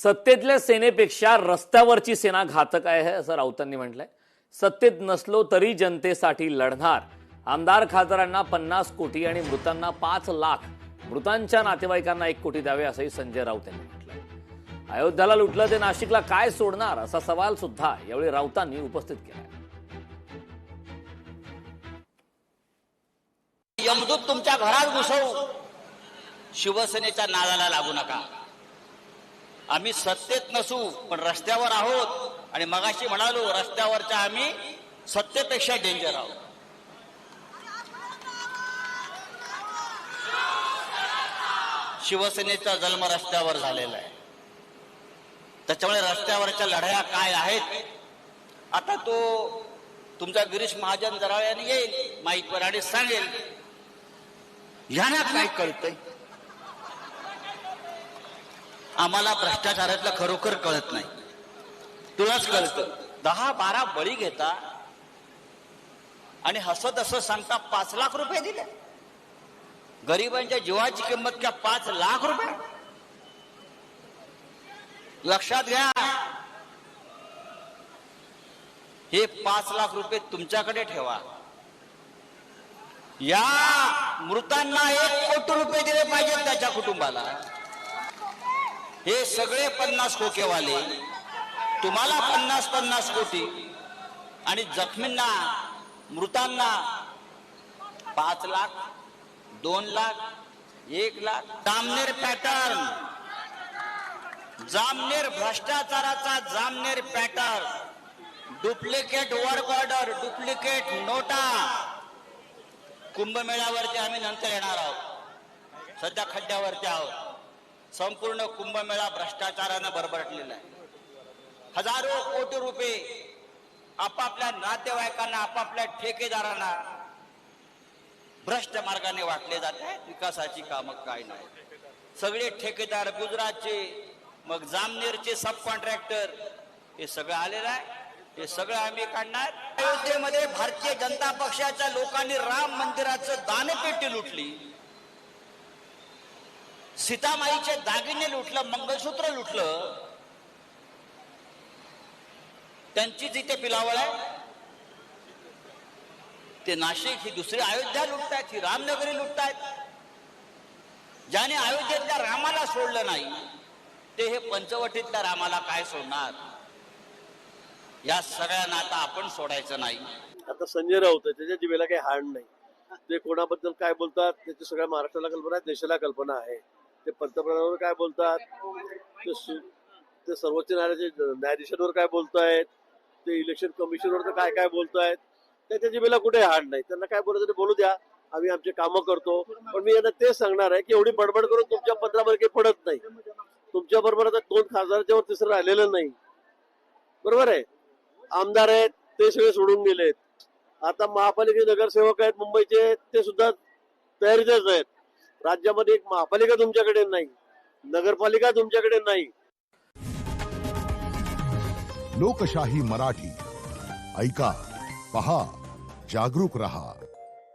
सत्तेतल्या सेनेपेक्षा रस्त्यावरची सेना घातक आहे असं राऊतांनी म्हटलंय। सत्तेत नसलो तरी जनतेसाठी लढणार, आमदार खासदारांना 50 कोटी आणि मृतांना 5 लाख, मृतांच्या नातेवाईकांना 1 कोटी द्यावे असंही संजय राऊत यांनी म्हटलंय। अयोध्याला लुटलं ते नाशिकला काय सोडणार असा सवाल सुद्धा यावेळी राऊतांनी उपस्थित केलाय। यमदूत तुमच्या घरात घुसवू, शिवसेनेच्या नादाला लागू नका। आम्ही सत्तेत नसू पण रस्त्यावर आहोत, आणि मगाशी म्हणालो रस्त्यावरच्या आम्ही सत्तेपेक्षा डेंजर आहोत। शिवसेनेचा जन्म रस्त्यावर झालेला आहे, त्याच्यामुळे रस्त्यावरच्या लढाया काय आहेत आता तो तुमचा गिरीश महाजन जराळ्याने येईल माईकवर आणि सांगेल ह्यांना काय कळतंय। आम्हाला भ्रष्टाचारातलं खरोखर कळत नाही, तुलाच कळतं। 10-12 बळी घेता आणि हसत हसत सांगता 5 लाख रुपये दिले। गरिबांच्या जीवाची किंमत क्या 5 लाख रुपये? लक्षात घ्या, हे 5 लाख रुपये तुमच्याकडे ठेवा। या मृतांना 1 कोटी रुपये दिले पाहिजेत त्याच्या कुटुंबाला। हे सगळे 50 खोकेवाले तुम्हाला 50-50 कोटी आणि जखमींना मृतांना 5 लाख, 2 लाख, 1 लाख। जामनेर पॅटर्न, जामनेर भ्रष्टाचाराचा Jamner pattern, duplicate work order, duplicate नोटा। कुंभमेळ्यावरती आम्ही नंतर येणार आहोत, सध्या खड्ड्यावरती आहोत। संपूर्ण कुंभमेळा भ्रष्टाचारानं भरभरटलेला आहे। हजारो कोटी रुपये आपापल्या नातेवाईकांना, आपापल्या ठेकेदारांना भ्रष्ट मार्गाने वाटले जात आहे। विकासाची कामं काय नाही, सगळे ठेकेदार गुजरातचे, मग जामनेरचे सब कॉन्ट्रॅक्टर, हे सगळं आलेलं आहे। हे सगळं आम्ही काढणार। अयोध्येमध्ये भारतीय जनता पक्षाच्या लोकांनी राम मंदिराचं दानपेटी लुटली, सीतामाईचे दागिने लुटलं, मंगळसूत्र लुटलं। त्यांची जिथे पिलावळ आहे ते नाशिक, ही दुसरी अयोध्या लुटतायत, ही रामनगरी लुटतायत। ज्याने अयोध्येतल्या रामाला सोडलं नाही ते हे पंचवटीतल्या रामाला काय सोडणार? या सगळ्यांना आता आपण सोडायचं नाही। आता संजय राऊत त्याच्या जिभेला काही हाड नाही, ते कोणाबद्दल काय बोलतात त्याची सगळ्या महाराष्ट्राला कल्पना आहे, देशाला कल्पना आहे। ते पंतप्रधानांवर काय बोलतात, ते सर्वोच्च न्यायालयाचे न्यायाधीशांवर काय बोलतायत, ते इलेक्शन कमिशनवर काय काय बोलतायत, त्याच्या जिभेला कुठे हाड नाही। त्यांना काय बोलायचं ते बोलू द्या, आम्ही आमचे कामं करतो। पण मी यांना तेच सांगणार आहे की एवढी बडबड करून तुमच्या पत्रावर काही पडत नाही। तुमच्या बरोबर आता 2 खासदारांच्या वर तिसरं राहिलेलं नाही, बरोबर आहे। आमदार आहेत ते सगळे सोडून गेलेत, आता महापालिका नगरसेवक आहेत मुंबईचे, ते सुद्धा तयारीतच आहेत। राज्यामध्ये एक महापालिका तुमच्याकडे नाही, नगरपालिका तुमच्याकडे नाही। लोकशाही मराठी ऐका, पहा, जागरूक रहा।